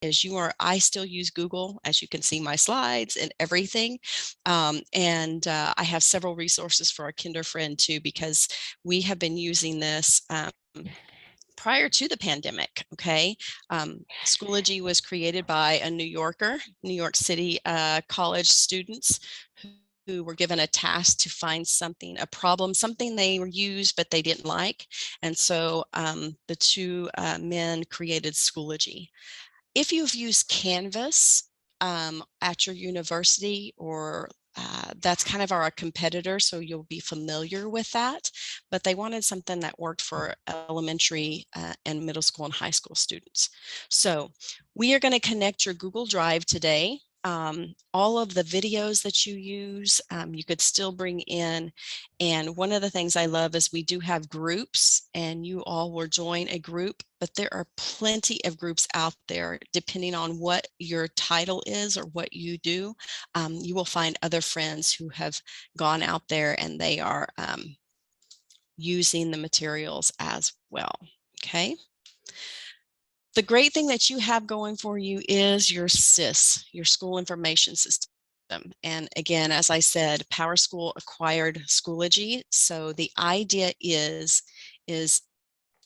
I still use Google, as you can see my slides and everything. I have several resources for our kinder friend too, because we have been using this prior to the pandemic. Okay. Schoology was created by a New York City college students who were given a task to find something, a problem, something they were used but they didn't like. And so the two men created Schoology. If you've used Canvas at your university, or that's kind of our competitor, so you'll be familiar with that, but they wanted something that worked for elementary and middle school and high school students. So we are going to connect your Google Drive today. All of the videos that you use, you could still bring in. And one of the things I love is we do have groups, and you all will join a group, but there are plenty of groups out there. Depending on what your title is or what you do, you will find other friends who have gone out there and they are using the materials as well. Okay. The great thing that you have going for you is your SIS, your school information system. And again, as I said, PowerSchool acquired Schoology. So the idea is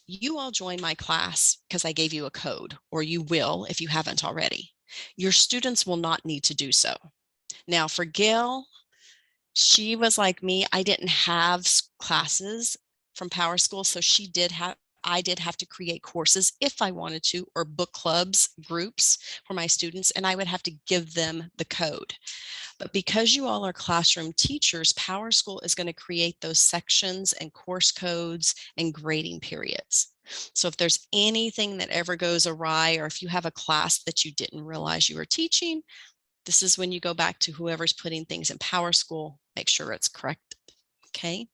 you all join my class because I gave you a code, or you will if you haven't already. Your students will not need to do so. Now for Gail, she was like me. I didn't have classes from PowerSchool, so I did have to create courses if I wanted to, or book clubs, groups for my students, and I would have to give them the code. But because you all are classroom teachers, PowerSchool is going to create those sections and course codes and grading periods. So if there's anything that ever goes awry, or if you have a class that you didn't realize you were teaching, this is when you go back to whoever's putting things in PowerSchool, make sure it's correct. Okay.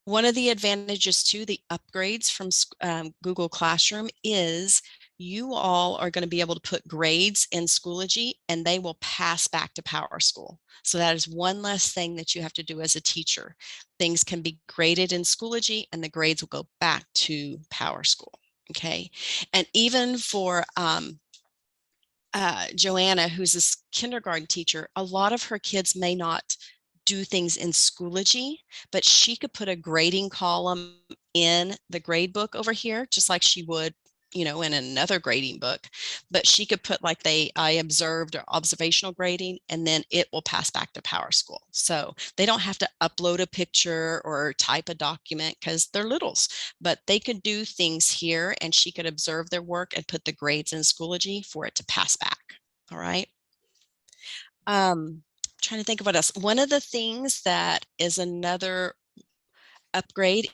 One of the advantages to the upgrades from Google Classroom is you all are going to be able to put grades in Schoology, and they will pass back to PowerSchool. So that is one less thing that you have to do as a teacher. Things can be graded in Schoology, and the grades will go back to PowerSchool. Okay. And even for Joanna, who's a kindergarten teacher, a lot of her kids may not do things in Schoology, but she could put a grading column in the grade book over here, just like she would, in another grading book. But she could put like I observed, or observational grading, and then it will pass back to PowerSchool. So they don't have to upload a picture or type a document because they're littles, but they could do things here, and she could observe their work and put the grades in Schoology for it to pass back. All right. Trying to think of what else. One of the things that is another upgrade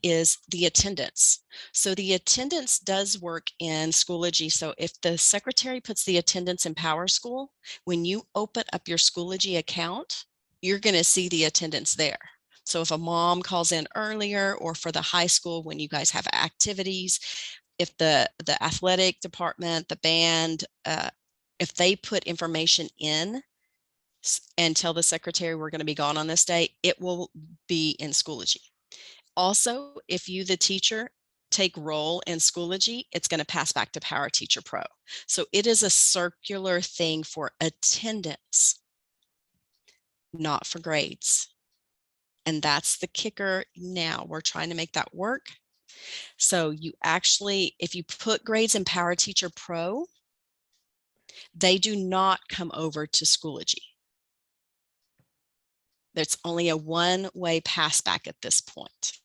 is the attendance. So the attendance does work in Schoology. So if the secretary puts the attendance in PowerSchool, when you open up your Schoology account, you're going to see the attendance there. So if a mom calls in earlier, or for the high school, when you guys have activities, if the athletic department, the band, if they put information in and tell the secretary we're going to be gone on this day, it will be in Schoology. Also, if you, the teacher, take roll in Schoology, it's going to pass back to Power Teacher Pro. So it is a circular thing for attendance, not for grades. And that's the kicker. Now we're trying to make that work. So you actually, if you put grades in Power Teacher Pro, they do not come over to Schoology. There's only a one-way pass back at this point.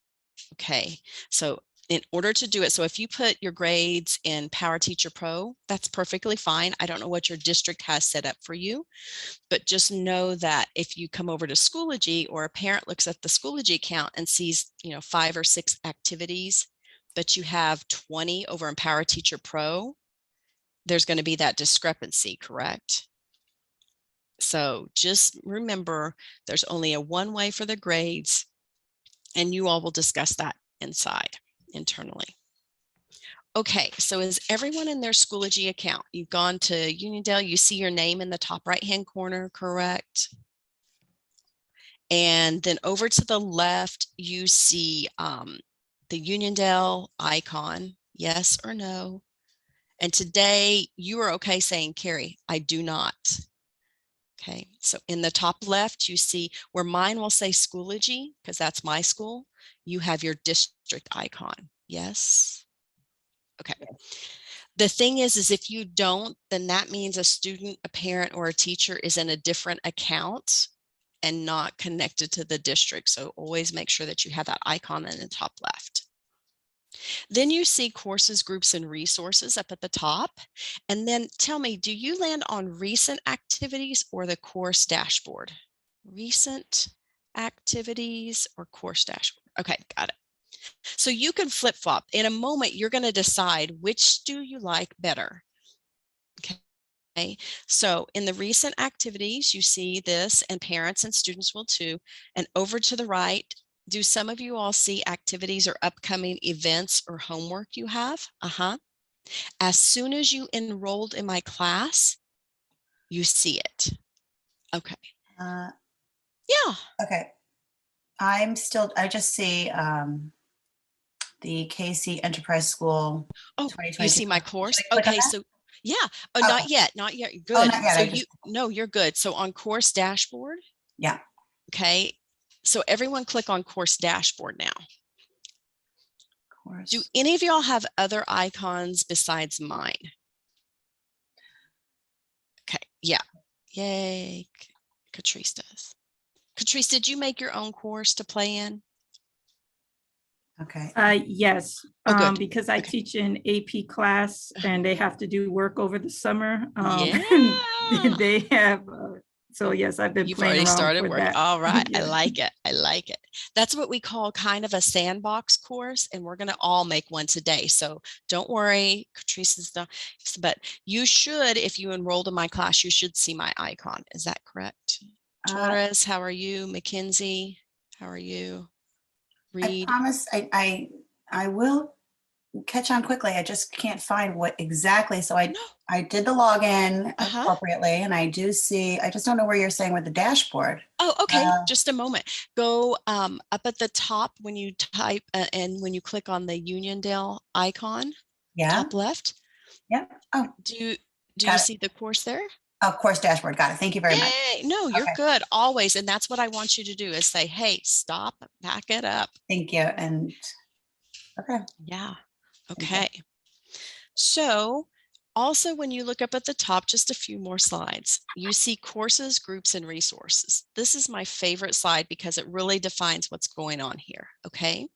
Okay, so in order to do it, so if you put your grades in Power Teacher Pro, that's perfectly fine. I don't know what your district has set up for you, but just know that if you come over to Schoology, or a parent looks at the Schoology account and sees, 5 or 6 activities, but you have 20 over in Power Teacher Pro, there's going to be that discrepancy, correct? So just remember, there's only a one way for the grades, and you all will discuss that internally. Okay, so is everyone in their Schoology account? You've gone to Uniondale, you see your name in the top right-hand corner, correct? And then over to the left, you see the Uniondale icon, yes or no? And today you are okay saying, Carrie, I do not. Okay, so in the top left, you see where mine will say Schoology, because that's my school. You have your district icon. Yes. Okay. The thing is if you don't, then that means a student, a parent, or a teacher is in a different account and not connected to the district. So always make sure that you have that icon in the top left. Then you see courses, groups, and resources up at the top. And then tell me, do you land on recent activities or the course dashboard? Recent activities or course dashboard? Okay, got it. So you can flip-flop. In a moment, you're going to decide which do you like better. Okay, so in the recent activities, you see this, and parents and students will too. And over to the right, do some of you all see activities or upcoming events or homework you have? As soon as you enrolled in my class, you see it. Okay. Yeah. Okay. I just see the KC Enterprise School Oh, you 2022. see my Should course? I click on Okay, that? so yeah. Oh, Okay. not yet, not yet. Oh, Good. not yet. So I you, just, no, you're good. So on course dashboard, yeah. okay. So everyone click on course dashboard now. Do Course. any of y'all have other icons besides mine? Okay, yeah. Yay. Catrice does. Catrice, did you make your own course to play in? Okay. Yes, Oh, good. because I Okay. teach an AP class and they have to do work over the summer. Yeah. They have, so yes, I've been You've playing already around started for working. that. All right. I Yeah. like it. I like it. That's what we call kind of a sandbox course, and we're going to all make one today. So don't worry, Catrice is done. But you should, if you enrolled in my class, you should see my icon. Is that correct? Torres, how are you? Mackenzie, how are you? I Reed. promise I will catch on quickly. I just can't find what exactly. So No. I did the login Uh-huh. appropriately, and I do see. I just don't know where you're saying with the dashboard. Oh, okay. Just a moment. Go up at the top when you type and when you click on the Uniondale icon, Yeah. top left. Yeah. Oh, Do you got it. see the course there? Of course, dashboard. Got it. Thank you very much. Yay. No, you're Okay. good always. And that's what I want you to do is say, hey, stop, back it up. Thank you. And okay. Yeah. Thank you. Okay. So also when you look up at the top, just a few more slides, you see courses, groups, and resources. This is my favorite slide because it really defines what's going on here. Okay.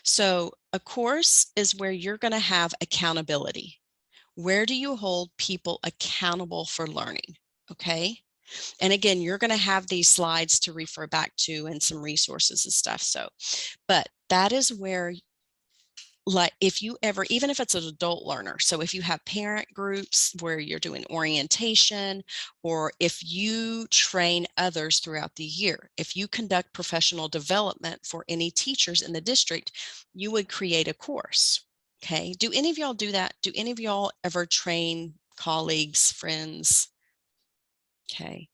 So a course is where you're going to have accountability. Where do you hold people accountable for learning? Okay. And again, you're going to have these slides to refer back to and some resources and stuff. So, but that is where, like, if you ever, even if it's an adult learner, so if you have parent groups where you're doing orientation, or if you train others throughout the year, if you conduct professional development for any teachers in the district, you would create a course. Okay. Do any of y'all do that? Do any of y'all ever train colleagues, friends? Okay.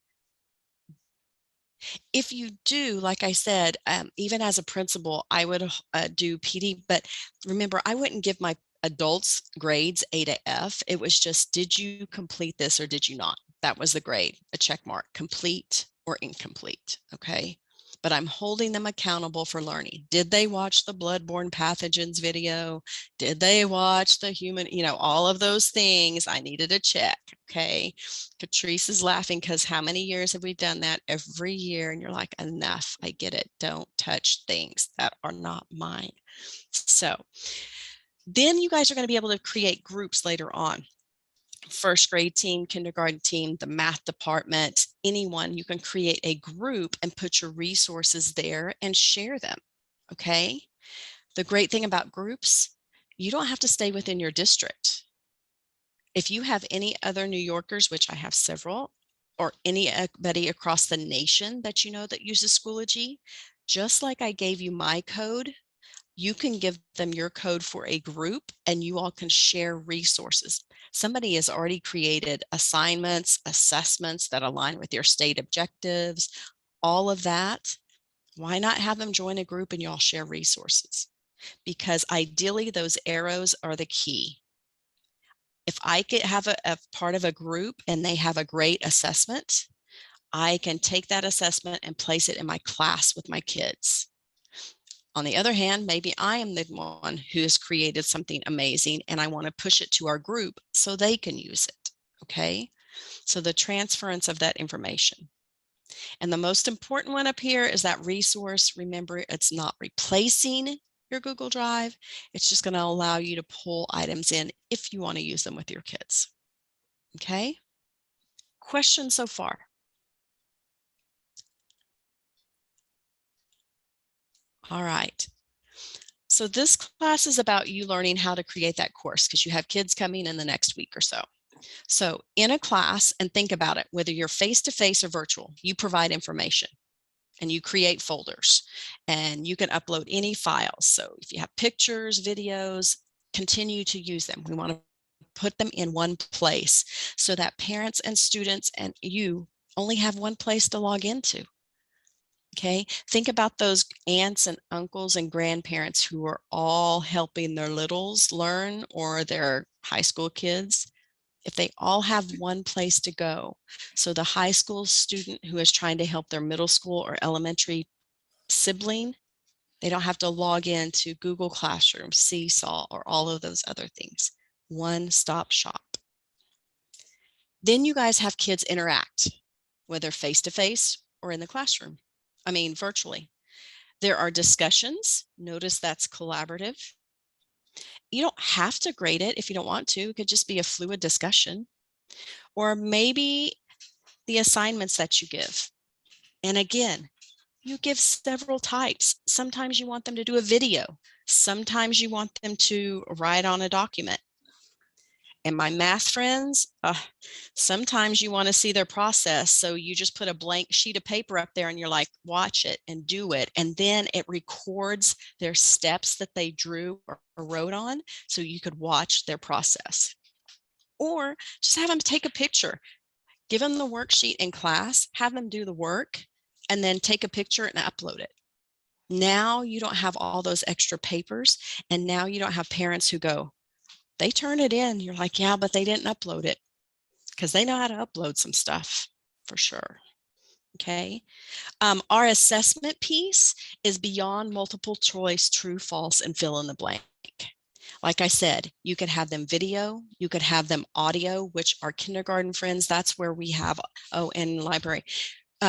If you do, like I said, even as a principal, I would do PD, but remember, I wouldn't give my adults grades A to F. It was just, did you complete this or did you not? That was the grade, a check mark, complete or incomplete, okay? But I'm holding them accountable for learning. Did they watch the bloodborne pathogens video? Did they watch the human, all of those things? I needed a check, okay? Catrice is laughing because how many years have we done that every year? And you're like, enough, I get it. Don't touch things that are not mine. So then you guys are going to be able to create groups later on. First grade team, kindergarten team, the math department, anyone, you can create a group and put your resources there and share them. Okay. The great thing about groups, you don't have to stay within your district. If you have any other New Yorkers, which I have several, or anybody across the nation that you know that uses Schoology, just like I gave you my code, you can give them your code for a group and you all can share resources. Somebody has already created assignments, assessments that align with your state objectives, all of that. Why not have them join a group and y'all share resources? Because ideally those arrows are the key. If I could have a part of a group and they have a great assessment, I can take that assessment and place it in my class with my kids. On the other hand, maybe I am the one who has created something amazing and I want to push it to our group so they can use it. Okay. So the transference of that information. And the most important one up here is that resource. Remember, it's not replacing your Google Drive. It's just going to allow you to pull items in if you want to use them with your kids. Okay. Questions so far? All right. So this class is about you learning how to create that course because you have kids coming in the next week or so. So in a class, and think about it, whether you're face-to-face or virtual, you provide information and you create folders and you can upload any files. So if you have pictures, videos, continue to use them. We want to put them in one place so that parents and students and you only have one place to log into. Okay, think about those aunts and uncles and grandparents who are all helping their littles learn or their high school kids. If they all have one place to go, so the high school student who is trying to help their middle school or elementary sibling, they don't have to log into Google Classroom, Seesaw, or all of those other things. One-stop shop. Then you guys have kids interact, whether face-to-face or in the classroom. I mean, virtually. There are discussions. Notice that's collaborative. You don't have to grade it if you don't want to. It could just be a fluid discussion. Or maybe the assignments that you give. And again, you give several types. Sometimes you want them to do a video. Sometimes you want them to write on a document. And my math friends, sometimes you want to see their process. So you just put a blank sheet of paper up there and you're like, watch it and do it. And then it records their steps that they drew or wrote on. So you could watch their process. Or just have them take a picture. Give them the worksheet in class, have them do the work, and then take a picture and upload it. Now you don't have all those extra papers. And now you don't have parents who go, they turn it in. You're like, yeah, but they didn't upload it, because they know how to upload some stuff for sure. Okay. Our assessment piece is beyond multiple choice, true, false, and fill in the blank. Like I said, you could have them video, you could have them audio, which our kindergarten friends, that's where we have, in library,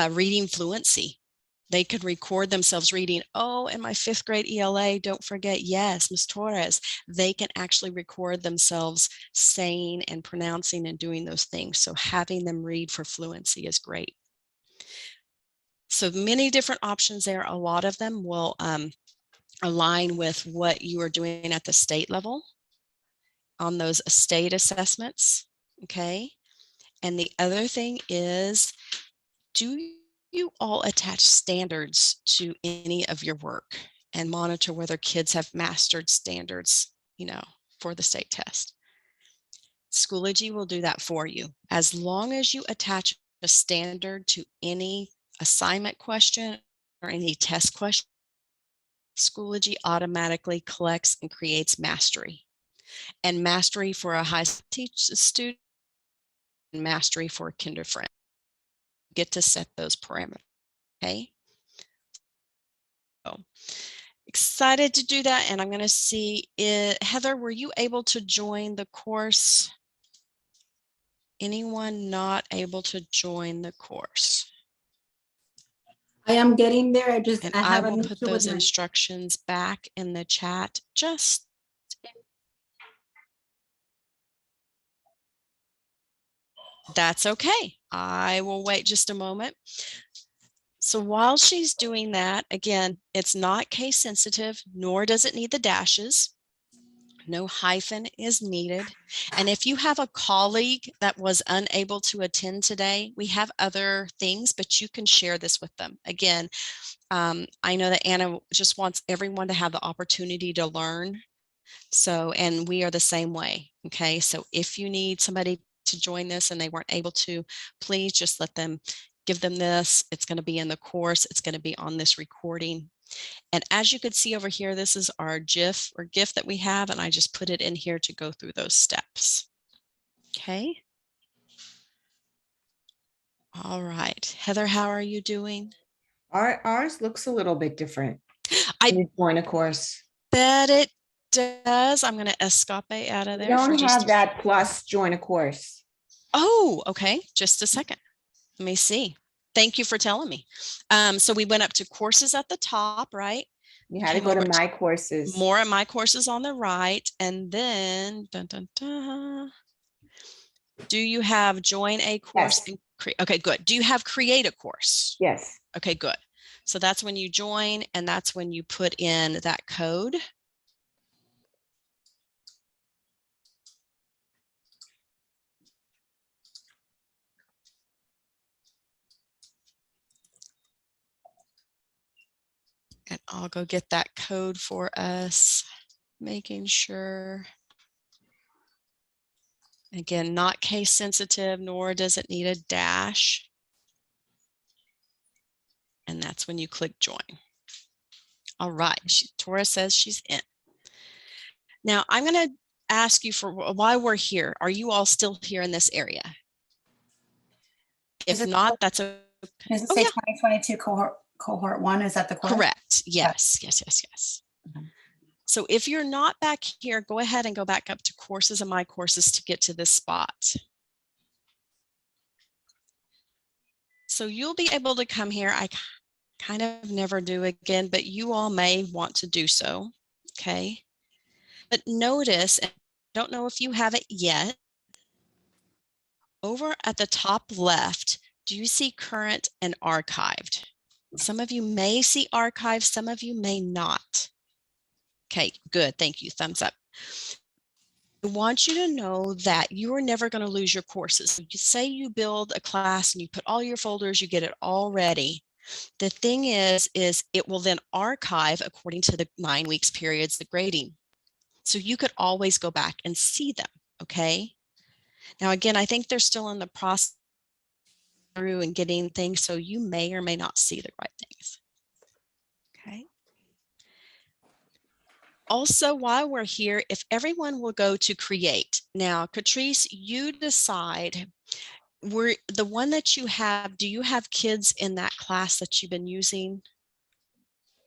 reading fluency. They could record themselves reading, in my 5th grade ELA, don't forget, yes, Ms. Torres. They can actually record themselves saying and pronouncing and doing those things. So having them read for fluency is great. So many different options there. A lot of them will align with what you are doing at the state level on those state assessments, okay? And the other thing is, do you all attach standards to any of your work and monitor whether kids have mastered standards, for the state test? Schoology will do that for you. As long as you attach a standard to any assignment question or any test question, Schoology automatically collects and creates mastery. And mastery for a high school student, and mastery for a kinder friend. Get to set those parameters, okay? So excited to do that, and I'm going to see Heather, were you able to join the course? Anyone not able to join the course? I am getting there. And I I have will an put issue with those my. instructions back in the chat. That's okay. I will wait just a moment. So while she's doing that, again, it's not case sensitive, nor does it need the dashes. No hyphen is needed. And if you have a colleague that was unable to attend today, we have other things, but you can share this with them. Again, I know that Anna just wants everyone to have the opportunity to learn. So, and we are the same way. Okay. So if you need somebody to join this and they weren't able to, please just give them this. It's going to be in the course. It's going to be on this recording. And as you could see over here, this is our GIF that we have, and I just put it in here to go through those steps. Okay. All right. Heather, how are you doing? Ours looks a little bit different. I When you join a course. bet it does. I'm going to escape out of We there for don't just have that plus join a course. Oh, okay. Just a second. Let me see. Thank you for telling me. So we went up to courses at the top, right? You had to Came go to over my courses. more of my courses on the right. And then, dun, dun, dun, do you have join a course? Yes. And create? Okay, good. Do you have create a course? Yes. Okay, good. So that's when you join and that's when you put in that code. And I'll go get that code for us, making sure. Again, not case sensitive, nor does it need a dash. And that's when you click join. All right, Tora says she's in. Now I'm going to ask you for why we're here. Are you all still here in this area? If not, that's okay. Does it Oh say yeah, 2022 cohort 1? Is that the course? correct. Yes, yes, yes, yes. Okay. So if you're not back here, go ahead and go back up to courses and my courses to get to this spot. So you'll be able to come here. I kind of never do again, but you all may want to do so. Okay. But notice, and I don't know if you have it yet, over at the top left, do you see current and archived? Some of you may see archived, some of you may not. Okay, good. Thank you. Thumbs up. I want you to know that you are never going to lose your courses. You say you build a class and you put all your folders, you get it all ready. The thing is it will then archive according to the 9 weeks periods, the grading. So you could always go back and see them. Okay. Now, again, I think they're still in the process through and getting things, so you may or may not see the right things. Okay. Also, while we're here, if everyone will go to create. Now, Catrice, you decide the one that you have, do you have kids in that class that you've been using?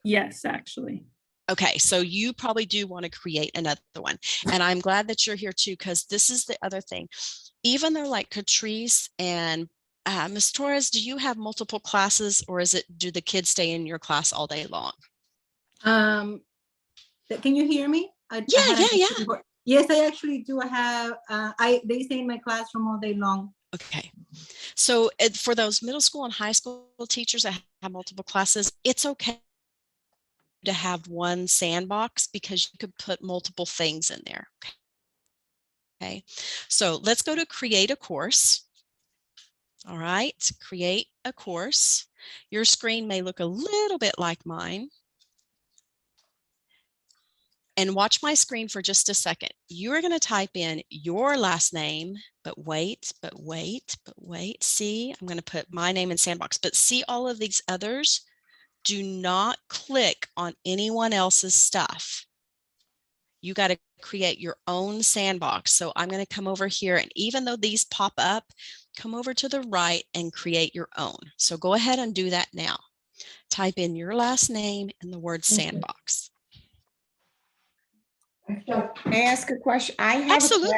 Yes, actually. Okay, so you probably do want to create another one. And I'm glad that you're here too, because this is the other thing. Even though like Catrice and Ms. Torres, do you have multiple classes or do the kids stay in your class all day long? Can you hear me? Yeah. Yes, I actually do have, they stay in my classroom all day long. Okay. So for those middle school and high school teachers that have multiple classes, it's okay to have one sandbox because you could put multiple things in there. Okay. So let's go to create a course. All right. Create a course. Your screen may look a little bit like mine. And watch my screen for just a second. You're going to type in your last name, but wait. See, I'm going to put my name in sandbox, but see all of these others. Do not click on anyone else's stuff. You got to create your own sandbox. So I'm going to come over here, and even though these pop up, come over to the right and create your own. So go ahead and do that now. Type in your last name and the word sandbox. May I ask a question? Absolutely.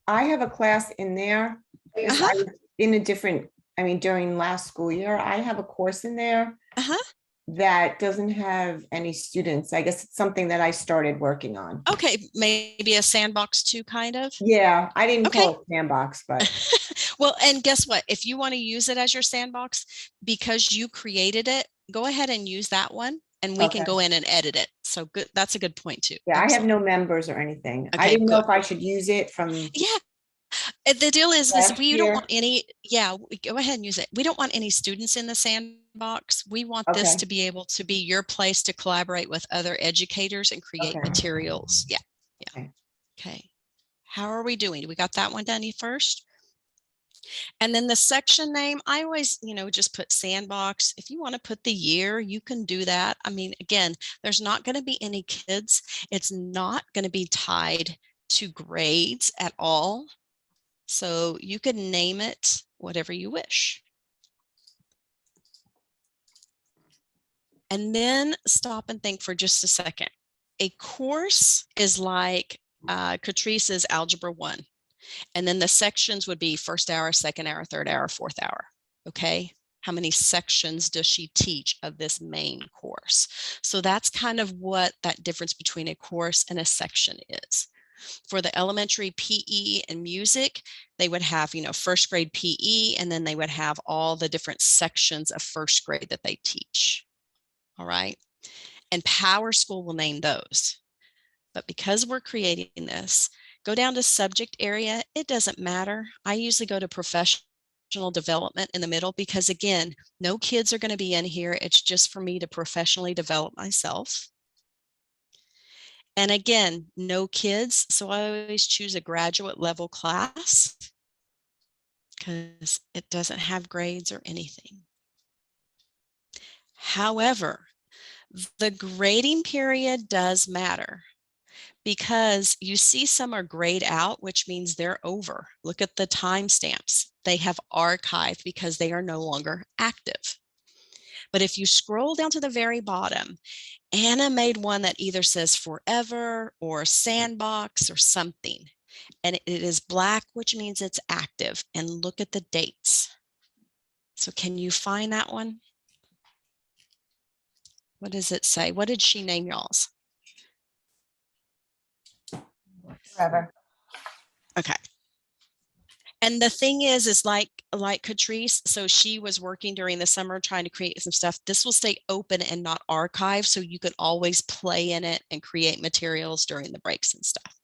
I have a class in there. Because I was in a different, during last school year, I have a course in there that doesn't have any students. I guess it's something that I started working on. Okay, maybe a sandbox too, kind of. Yeah, I didn't call it sandbox, but. Well, and guess what? If you want to use it as your sandbox, because you created it, go ahead and use that one, and we can go in and edit it. So good. That's a good point too. Yeah, Excellent. I have no members or anything. Okay, I didn't know good. if I should use it from. Yeah. The deal is we don't want any, go ahead and use it. We don't want any students in the sandbox. We want this to be able to be your place to collaborate with other educators and create materials. Yeah. Okay. How are we doing? We got that one done first? And then the section name, I always, just put sandbox. If you want to put the year, you can do that. Again, there's not going to be any kids. It's not going to be tied to grades at all. So you can name it whatever you wish. And then stop and think for just a second. A course is like Catrice's Algebra 1. And then the sections would be first hour, second hour, third hour, fourth hour. Okay. How many sections does she teach of this main course? So that's kind of what that difference between a course and a section is. For the elementary PE and music, they would have, first grade PE, and then they would have all the different sections of first grade that they teach. All right. And Power School will name those. But because we're creating this, go down to subject area. It doesn't matter. I usually go to professional development in the middle because, again, no kids are going to be in here. It's just for me to professionally develop myself. And again, no kids. So I always choose a graduate level class because it doesn't have grades or anything. However, the grading period does matter because you see some are grayed out, which means they're over. Look at the timestamps. They have archived because they are no longer active. But if you scroll down to the very bottom, Anna made one that either says forever or sandbox or something. And it is black, which means it's active. And look at the dates. So can you find that one? What does it say? What did she name y'all's? Forever. Okay. And the thing is like Catrice, so she was working during the summer trying to create some stuff. This will stay open and not archived, so you can always play in it and create materials during the breaks and stuff.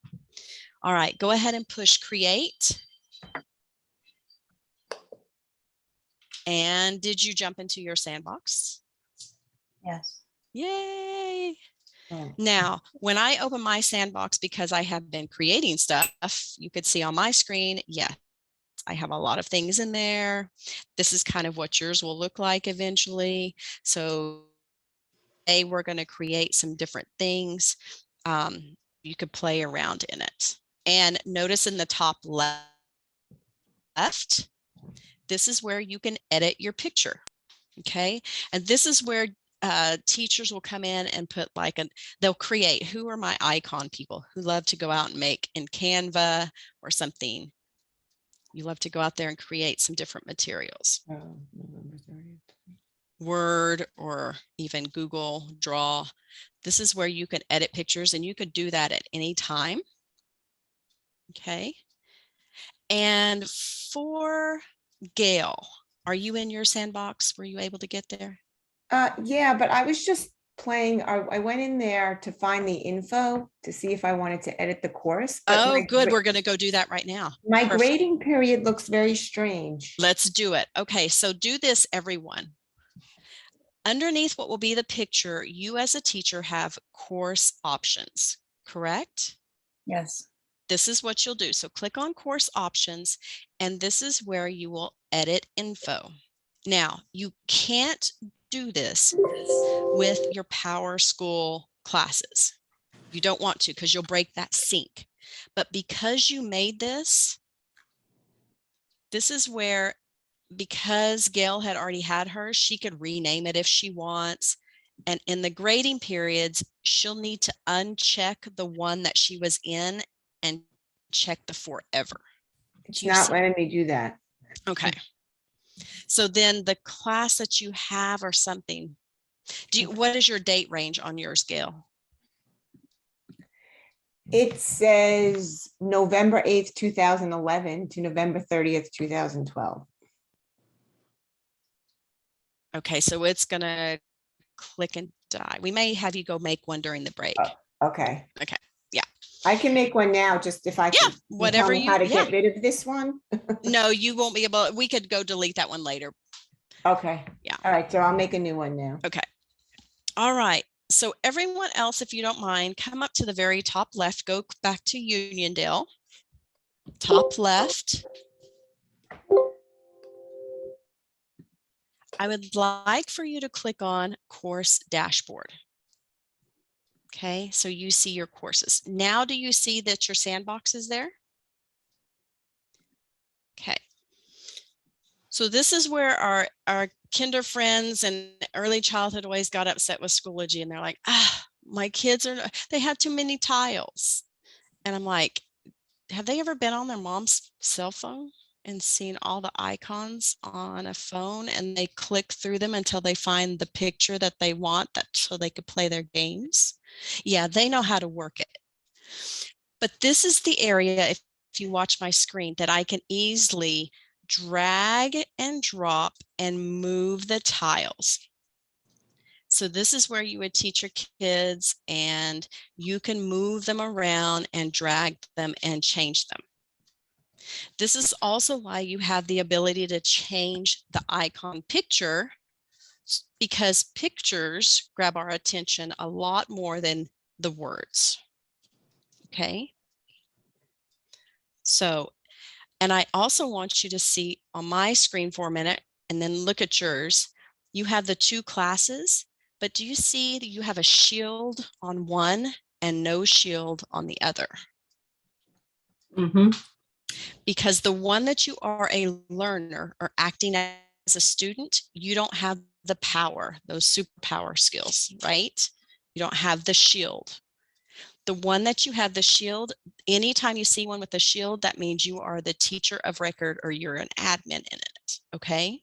All right, go ahead and push create. And did you jump into your sandbox? Yes. Yay. Oh. Now, when I open my sandbox, because I have been creating stuff, you could see on my screen, yes, I have a lot of things in there. This is kind of what yours will look like eventually. So today we're going to create some different things. You could play around in it. And notice in the top left, this is where you can edit your picture. Okay. And this is where teachers will come in and put they'll create, who are my icon people who love to go out and make in Canva or something. You love to go out there and create some different materials. November 30th. Word or even Google Draw. This is where you can edit pictures, and you could do that at any time. Okay. And for Gail, are you in your sandbox? Were you able to get there? Yeah, but I was just playing. I went in there to find the info to see if I wanted to edit the course. Oh, good. We're going to go do that right now. My Perfect. grading period looks very strange. Let's do it. Okay, so do this, everyone. Underneath what will be the picture, you as a teacher have course options, correct? Yes. This is what you'll do. So click on course options, and this is where you will edit info. Now, you can't do this with your Power School classes. You don't want to because you'll break that sync. But because you made this, this is where, because Gail had already had hers, she could rename it if she wants. And in the grading periods, she'll need to uncheck the one that she was in and check the forever. It's not letting me do that. Okay. So then the class that you have or something, what is your date range on yours, Gail? It says November 8th, 2011 to November 30th, 2012. Okay, so it's going to click and die. We may have you go make one during the break. Okay. Okay. Yeah. I can make one now, just if I can. Whatever tell me how to you, get rid of this one. No, you won't be able, we could go delete that one later. Okay. Yeah. All right, so I'll make a new one now. Okay. All right. So everyone else, if you don't mind, come up to the very top left, go back to Uniondale. Top left. I would like for you to click on course dashboard. Okay, so you see your courses. Now, do you see that your sandbox is there? So this is where our kinder friends and early childhood always got upset with Schoology, and they're like, my kids they have too many tiles. And I'm like, have they ever been on their mom's cell phone and seen all the icons on a phone, and they click through them until they find the picture that they want, so they could play their games? Yeah, they know how to work it. But this is the area, if you watch my screen, that I can easily drag and drop and move the tiles. So this is where you would teach your kids, and you can move them around and drag them and change them. This is also why you have the ability to change the icon picture, because pictures grab our attention a lot more than the words. Okay. So, and I also want you to see on my screen for a minute and then look at yours. You have the two classes, but do you see that you have a shield on one and no shield on the other? Mm-hmm. Because the one that you are a learner or acting as a student, you don't have the power, those superpower skills, right? You don't have the shield. The one that you have the shield, anytime you see one with a shield, that means you are the teacher of record or you're an admin in it, okay?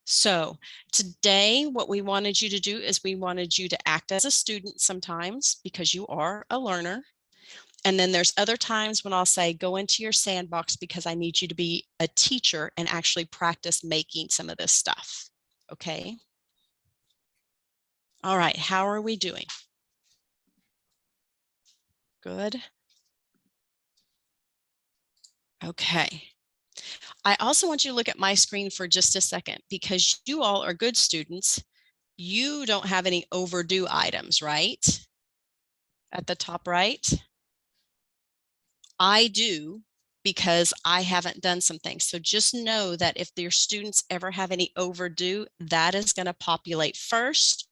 So today, what we wanted you to do is we wanted you to act as a student sometimes, because you are a learner. And then there's other times when I'll say, go into your sandbox, because I need you to be a teacher and actually practice making some of this stuff, okay? All right, how are we doing? Good. Okay. I also want you to look at my screen for just a second, because you all are good students. You don't have any overdue items, right? At the top right. I do, because I haven't done some things. So just know that if your students ever have any overdue, that is going to populate first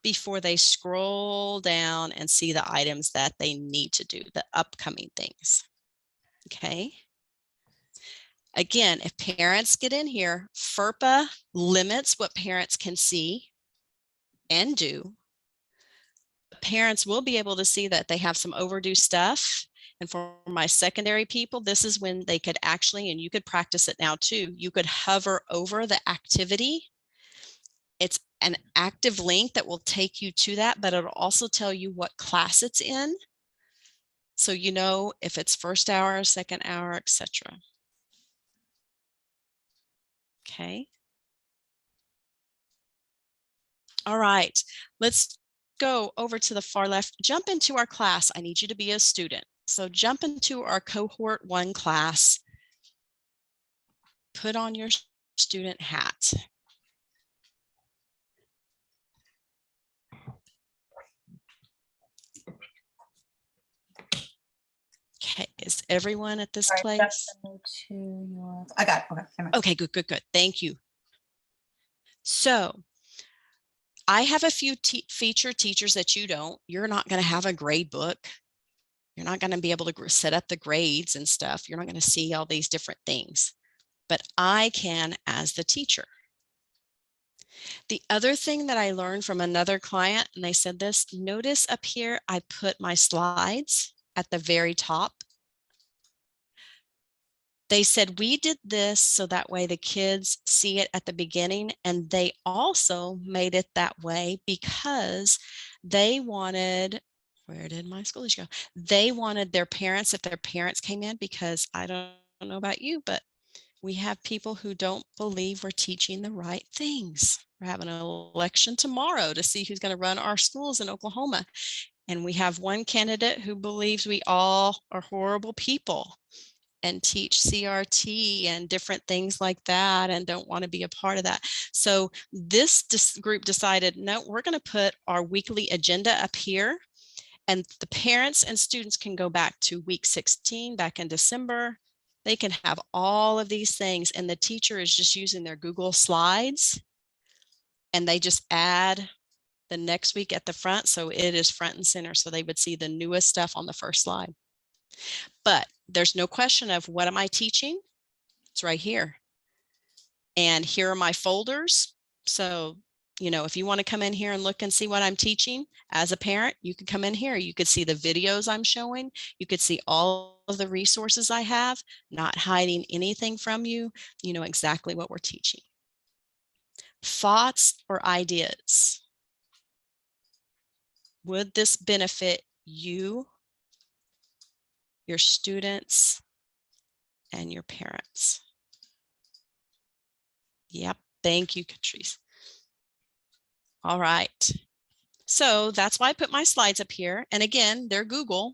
before they scroll down and see the items that they need to do, the upcoming things. Okay. Again, if parents get in here, FERPA limits what parents can see and do. Parents will be able to see that they have some overdue stuff. And for my secondary people, this is when they could actually, and you could practice it now too, you could hover over the activity. It's an active link that will take you to that, but it'll also tell you what class it's in. So you know if it's first hour, second hour, etc. Okay. All right, let's go over to the far left. Jump into our class. I need you to be a student. So jump into our cohort 1 class. Put on your student hat. Okay, is everyone at this place? I got it. Okay. Okay, good, good, good. Thank you. So I have a few feature teachers that you don't. You're not going to have a grade book. You're not going to be able to set up the grades and stuff. You're not going to see all these different things, but I can as the teacher. The other thing that I learned from another client, and they said this, notice up here, I put my slides at the very top. They said, we did this so that way the kids see it at the beginning, and they also made it that way because they wanted, where did my Schoology go? They wanted their parents, if their parents came in, because I don't know about you, but we have people who don't believe we're teaching the right things. We're having an election tomorrow to see who's going to run our schools in Oklahoma. And we have one candidate who believes we all are horrible people and teach CRT and different things like that and don't want to be a part of that. So this group decided, no, we're going to put our weekly agenda up here, and the parents and students can go back to week 16 back in December. They can have all of these things, and the teacher is just using their Google Slides, and they just add the next week at the front. So it is front and center. So they would see the newest stuff on the first slide. But there's no question of what am I teaching? It's right here. And here are my folders. So, you know, if you want to come in here and look and see what I'm teaching as a parent, you can come in here. You could see the videos I'm showing. You could see all of the resources I have, not hiding anything from you. You know exactly what we're teaching. Thoughts or ideas? Would this benefit you, your students, and your parents? Yep. Thank you, Catrice. All right. So that's why I put my slides up here. And again, they're Google.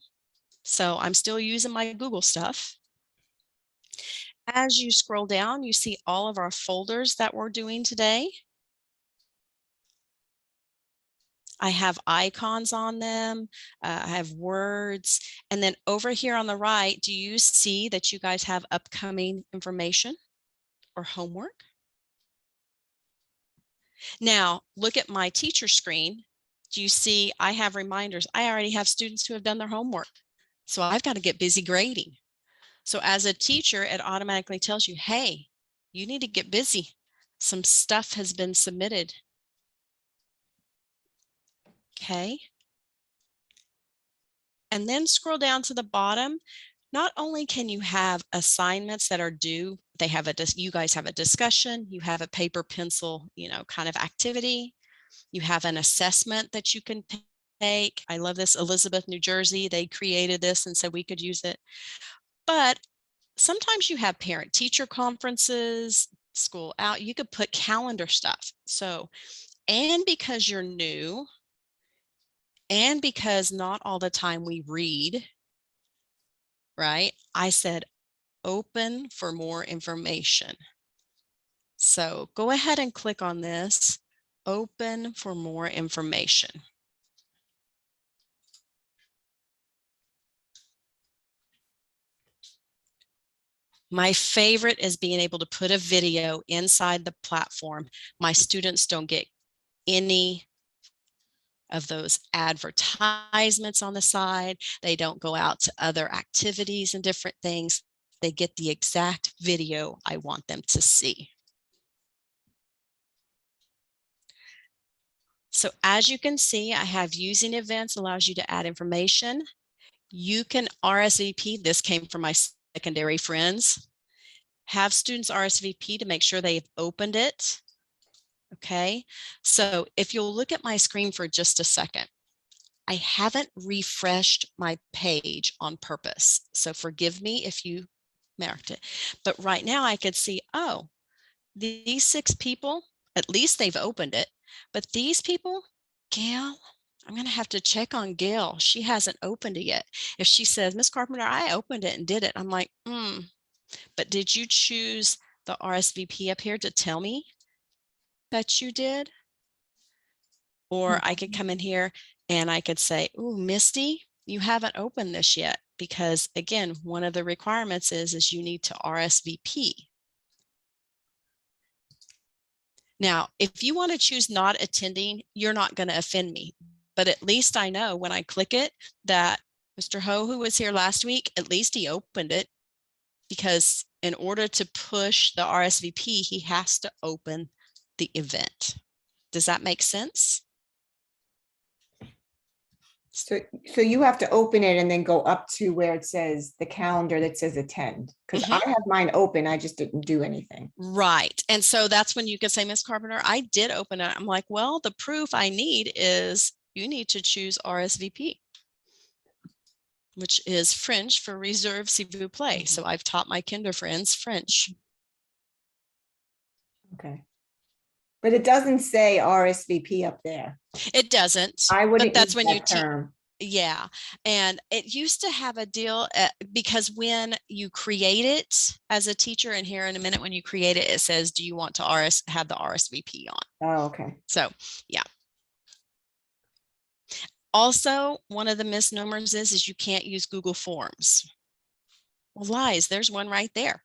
So I'm still using my Google stuff. As you scroll down, you see all of our folders that we're doing today. I have icons on them. I have words. And then over here on the right, do you see that you guys have upcoming information or homework? Now, look at my teacher screen. Do you see I have reminders? I already have students who have done their homework. So I've got to get busy grading. So as a teacher, it automatically tells you, hey, you need to get busy. Some stuff has been submitted. Okay. And then scroll down to the bottom. Not only can you have assignments that are due, they have you guys have a discussion, you have a paper pencil, you know, kind of activity. You have an assessment that you can take. I love this. Elizabeth, New Jersey, they created this and said we could use it. But sometimes you have parent-teacher conferences, school out, you could put calendar stuff. So, and because you're new, and because not all the time we read, right? I said, open for more information. So go ahead and click on this, open for more information. My favorite is being able to put a video inside the platform. My students don't get any of those advertisements on the side. They don't go out to other activities and different things. They get the exact video I want them to see. So as you can see, I have using events allows you to add information. You can RSVP. This came from my secondary friends. Have students RSVP to make sure they've opened it. Okay, so if you'll look at my screen for just a second, I haven't refreshed my page on purpose. So forgive me if you marked it. But right now I could see, oh, these 6 people, at least they've opened it. But these people, Gail, I'm going to have to check on Gail. She hasn't opened it yet. If she says, Miss Carpenter, I opened it and did it, I'm like, but did you choose the RSVP up here to tell me that you did? Or I could come in here and I could say, ooh, Misty, you haven't opened this yet. Because again, one of the requirements is you need to RSVP. Now, if you want to choose not attending, you're not going to offend me. But at least I know when I click it that Mr. Ho, who was here last week, at least he opened it. Because in order to push the RSVP, he has to open the event. Does that make sense? So you have to open it and then go up to where it says the calendar that says attend. Because I have mine open, I just didn't do anything. Right. And so that's when you can say, Miss Carpenter, I did open it. I'm like, well, the proof I need is you need to choose RSVP, which is French for reserve s'il vous plaît. So I've taught my kinder friends French. Okay. But it doesn't say RSVP up there. It doesn't. I wouldn't But that's use when that you term. Yeah. And it used to have a deal because when you create it as a teacher, and here in a minute when you create it, it says, do you want to have the RSVP on? Oh, okay. So, yeah. Also, one of the misnomers is you can't use Google Forms. Well, lies, there's one right there.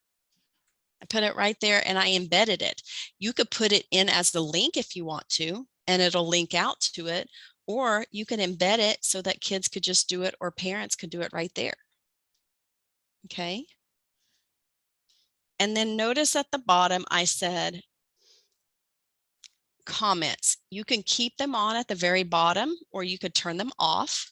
I put it right there and I embedded it. You could put it in as the link if you want to, and it'll link out to it, or you can embed it so that kids could just do it or parents could do it right there. Okay. And then notice at the bottom, I said, comments. You can keep them on at the very bottom, or you could turn them off.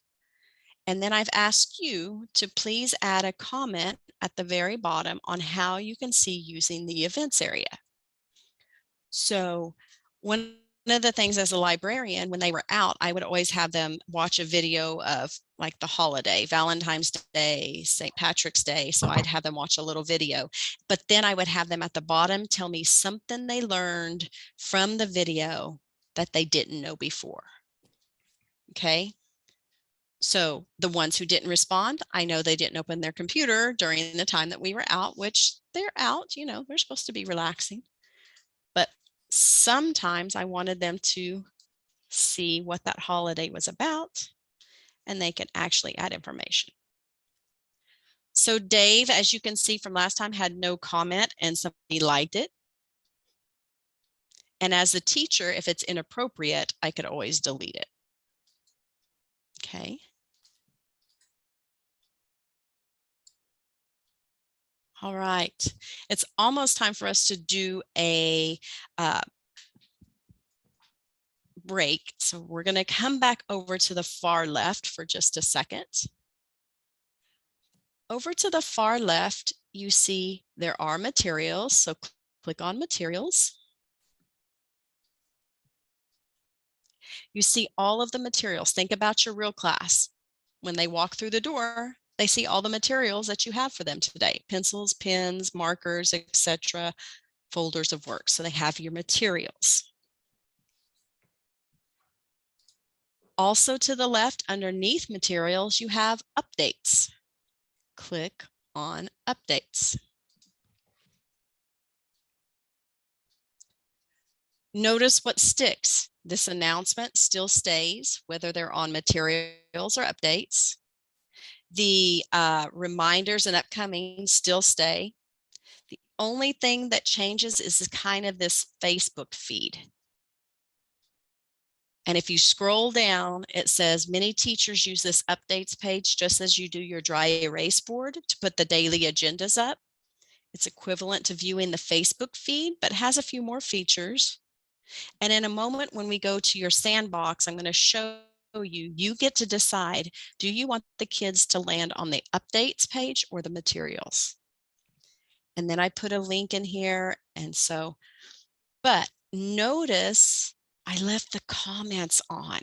And then I've asked you to please add a comment at the very bottom on how you can see using the events area. So one of the things as a librarian, when they were out, I would always have them watch a video of like the holiday, Valentine's Day, St. Patrick's Day. So I'd have them watch a little video, but then I would have them at the bottom tell me something they learned from the video that they didn't know before. Okay. So the ones who didn't respond, I know they didn't open their computer during the time that we were out, which they're out, you know, they're supposed to be relaxing. But sometimes I wanted them to see what that holiday was about, and they can actually add information. So Dave, as you can see from last time, had no comment and somebody liked it. And as a teacher, if it's inappropriate, I could always delete it. Okay. All right. It's almost time for us to do a break. So we're going to come back over to the far left for just a second. Over to the far left, you see there are materials. So click on materials. You see all of the materials. Think about your real class. When they walk through the door, they see all the materials that you have for them today: pencils, pens, markers, etc., folders of work. So they have your materials. Also to the left, underneath materials, you have updates. Click on updates. Notice what sticks. This announcement still stays, whether they're on materials or updates. The reminders and upcoming still stay. The only thing that changes is kind of this Facebook feed. And if you scroll down, it says many teachers use this updates page just as you do your dry erase board to put the daily agendas up. It's equivalent to viewing the Facebook feed, but has a few more features. And in a moment, when we go to your sandbox, I'm going to show you, you get to decide, do you want the kids to land on the updates page or the materials? And then I put a link in here. And so, but notice I left the comments on.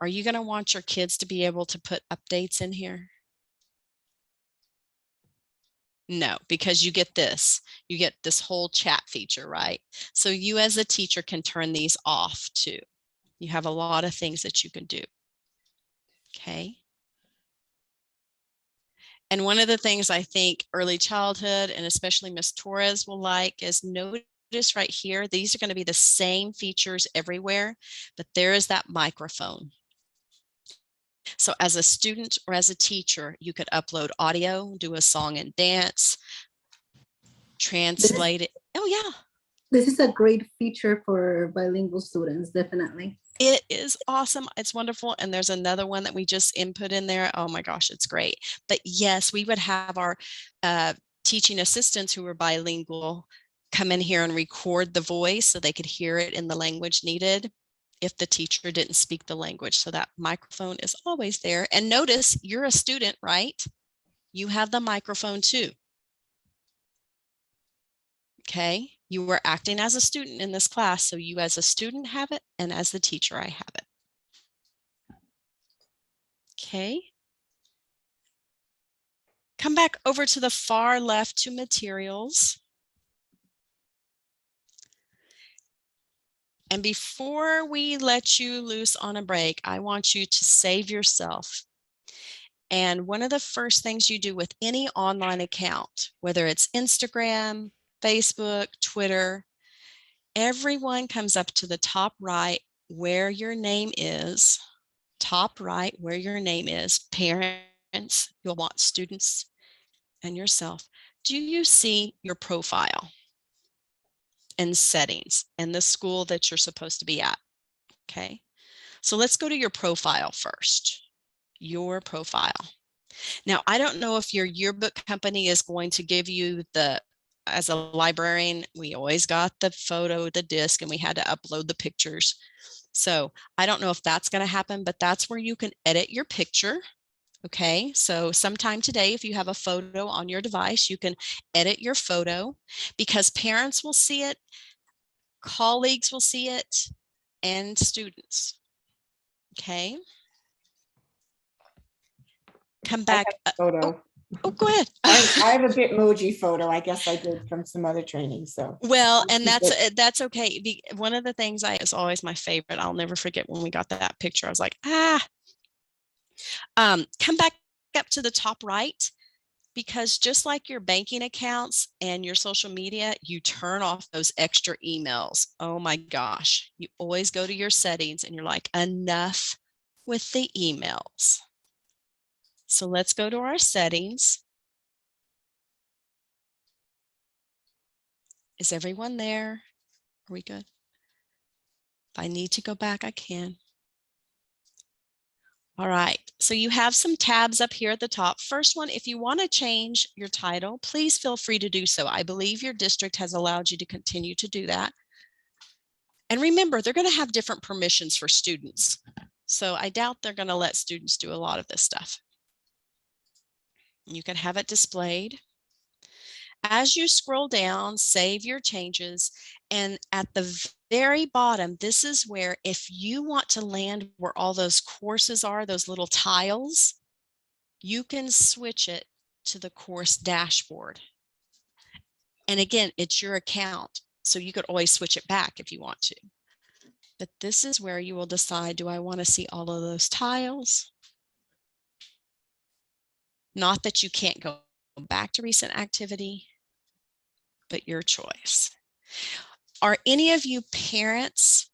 Are you going to want your kids to be able to put updates in here? No, because you get this whole chat feature, right? So you as a teacher can turn these off too. You have a lot of things that you can do. Okay. And one of the things I think early childhood and especially Miss Torres will like is notice right here, these are going to be the same features everywhere, but there is that microphone. So as a student or as a teacher, you could upload audio, do a song and dance, translate it. Oh yeah. This is a great feature for bilingual students, definitely. It is awesome. It's wonderful. And there's another one that we just input in there. Oh my gosh, it's great. But yes, we would have our teaching assistants who were bilingual come in here and record the voice so they could hear it in the language needed if the teacher didn't speak the language. So that microphone is always there. And notice you're a student, right? You have the microphone too. Okay, you were acting as a student in this class, so you as a student have it, and as the teacher, I have it. Okay. Come back over to the far left to materials. And before we let you loose on a break, I want you to save yourself. And one of the first things you do with any online account, whether it's Instagram, Facebook, Twitter, everyone comes up to the top right where your name is. Top right where your name is. Parents, you'll want students and yourself. Do you see your profile and settings and the school that you're supposed to be at? Okay, so let's go to your profile first. Your profile. Now, I don't know if your yearbook company is going to give you the as a librarian, we always got the photo, the disc, and we had to upload the pictures. So I don't know if that's going to happen, but that's where you can edit your picture. Okay, so sometime today, if you have a photo on your device, you can edit your photo because parents will see it, colleagues will see it, and students. Okay. Come I back. have a photo. Oh, go ahead. I have a Bitmoji photo. I guess I did from some other training. So Well, and that's okay. One of the things is always my favorite. I'll never forget when we got that picture. I was like, come back up to the top right, because just like your banking accounts and your social media, you turn off those extra emails. Oh my gosh. You always go to your settings and you're like, enough with the emails. So let's go to our settings. Is everyone there? Are we good? If I need to go back, I can. All right, so you have some tabs up here at the top. First one, if you want to change your title, please feel free to do so. I believe your district has allowed you to continue to do that. And remember, they're going to have different permissions for students. So I doubt they're going to let students do a lot of this stuff. You can have it displayed. As you scroll down, save your changes, and at the very bottom, this is where if you want to land where all those courses are, those little tiles, you can switch it to the course dashboard. And again, it's your account, so you could always switch it back if you want to. But this is where you will decide, do I want to see all of those tiles? Not that you can't go back to recent activity, but your choice. Are any of you parents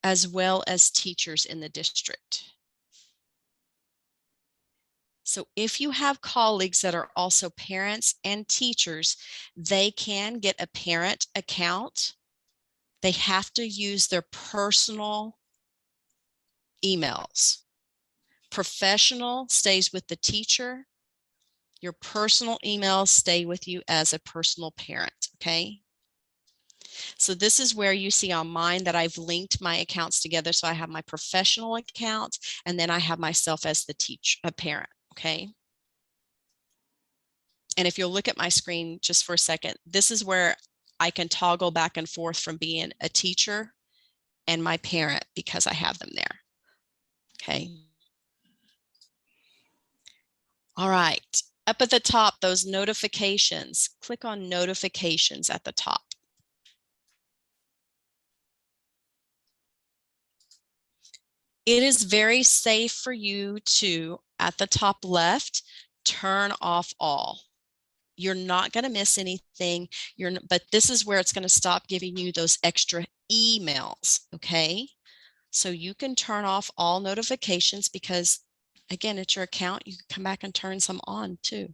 as well as teachers in the district? So if you have colleagues that are also parents and teachers, they can get a parent account. They have to use their personal emails. Professional stays with the teacher. Your personal emails stay with you as a personal parent, okay? So this is where you see on mine that I've linked my accounts together. So I have my professional account, and then I have myself as the a parent, okay? And if you'll look at my screen just for a second, this is where I can toggle back and forth from being a teacher and my parent because I have them there, okay? All right, up at the top, those notifications, click on notifications at the top. It is very safe for you to, at the top left, turn off all. You're not going to miss anything. But this is where it's going to stop giving you those extra emails, okay? So you can turn off all notifications because, again, it's your account. You can come back and turn some on too.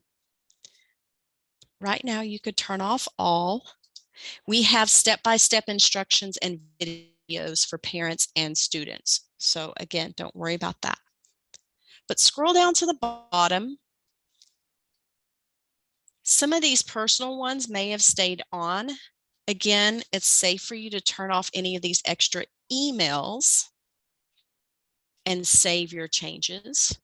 Right now, you could turn off all. We have step-by-step instructions and videos for parents and students. So again, don't worry about that. But scroll down to the bottom. Some of these personal ones may have stayed on. Again, it's safe for you to turn off any of these extra emails and save your changes.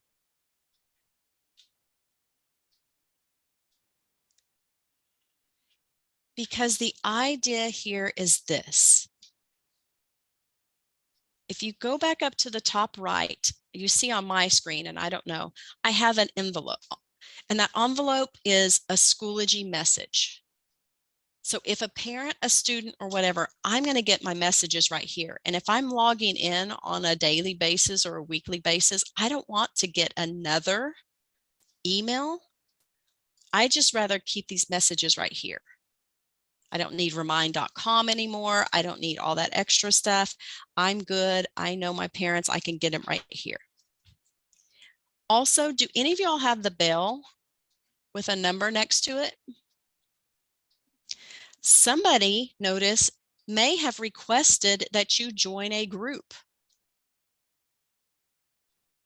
Because the idea here is this. If you go back up to the top right, you see on my screen, and I don't know, I have an envelope. And that envelope is a Schoology message. So if a parent, a student, or whatever, I'm going to get my messages right here. And if I'm logging in on a daily basis or a weekly basis, I don't want to get another email. I just rather keep these messages right here. I don't need remind.com anymore. I don't need all that extra stuff. I'm good. I know my parents. I can get them right here. Also, do any of y'all have the bell with a number next to it? Somebody, notice, may have requested that you join a group.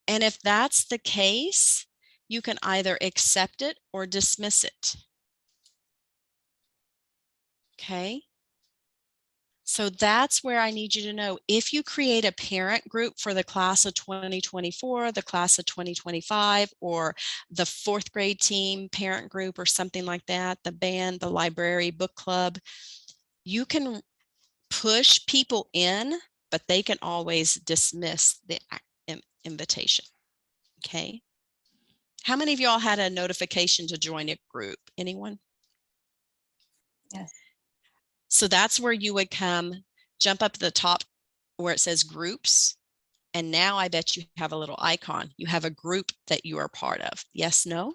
And if that's the case, you can either accept it or dismiss it. Okay. So that's where I need you to know, if you create a parent group for the class of 2024, the class of 2025, or the fourth grade team parent group or something like that, the band, the library, book club, you can push people in, but they can always dismiss the invitation. Okay. How many of y'all had a notification to join a group? Anyone? Yes. So that's where you would come, jump up to the top where it says groups. And now I bet you have a little icon. You have a group that you are part of. Yes, no?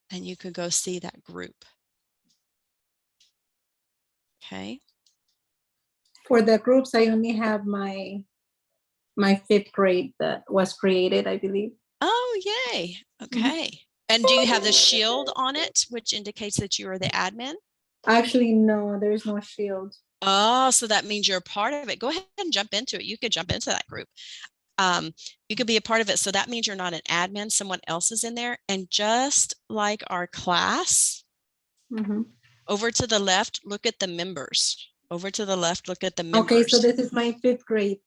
And you could go see that group. Okay. For the groups, I only have my fifth grade that was created, I believe. Oh, yay. Okay. And do you have the shield on it, which indicates that you are the admin? Actually, no, there is no shield. Oh, so that means you're a part of it. Go ahead and jump into it. You could jump into that group. You could be a part of it. So that means you're not an admin. Someone else is in there. And just like our class, Mhm. over to the left, look at the members. Over to the left, look at the Okay, so members. this is my fifth grade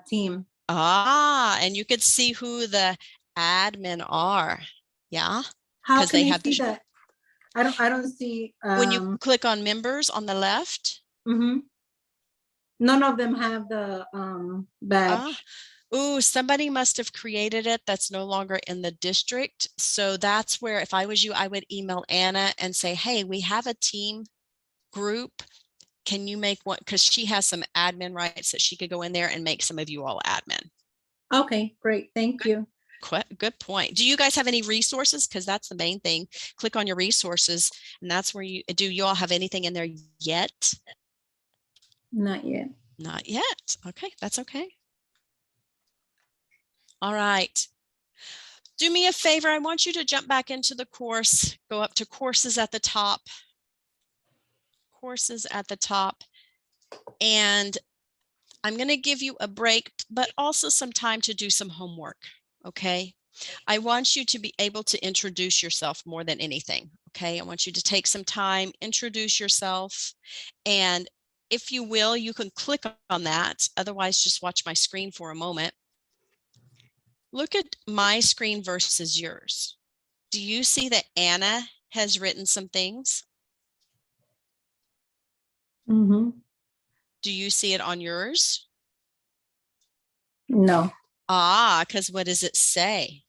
team. Ah, and you could see who the admin are. Yeah. How 'Cause can they I have the see that? I don't see. When you click on members on the left. Mhm. None of them have the badge. Ooh, somebody must have created it that's no longer in the district. So that's where, if I was you, I would email Anna and say, hey, we have a team group. Can you make one? Because she has some admin rights that she could go in there and make some of you all admin. Okay, great. Thank you. Good point. Do you guys have any resources? Because that's the main thing. Click on your resources, and that's where do you all have anything in there yet? Not yet. Not yet. Okay, that's okay. All right. Do me a favor. I want you to jump back into the course, go up to courses at the top. Courses at the top. And I'm going to give you a break, but also some time to do some homework. Okay. I want you to be able to introduce yourself more than anything. Okay. I want you to take some time, introduce yourself. And if you will, you can click on that. Otherwise, just watch my screen for a moment. Look at my screen versus yours. Do you see that Anna has written some things? Mm-hmm. Do you see it on yours? No. Ah, because what does it say?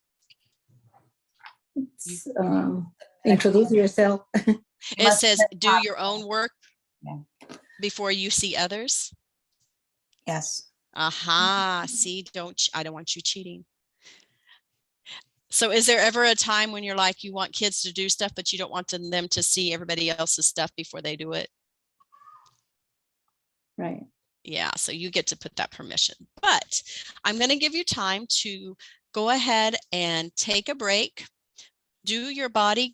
It's, introduce yourself. It says, do your own work Yeah. before you see others. Yes. Aha, see, I don't want you cheating. So is there ever a time when you're like, you want kids to do stuff, but you don't want them to see everybody else's stuff before they do it? Right. Yeah, so you get to put that permission. But I'm going to give you time to go ahead and take a break, do your body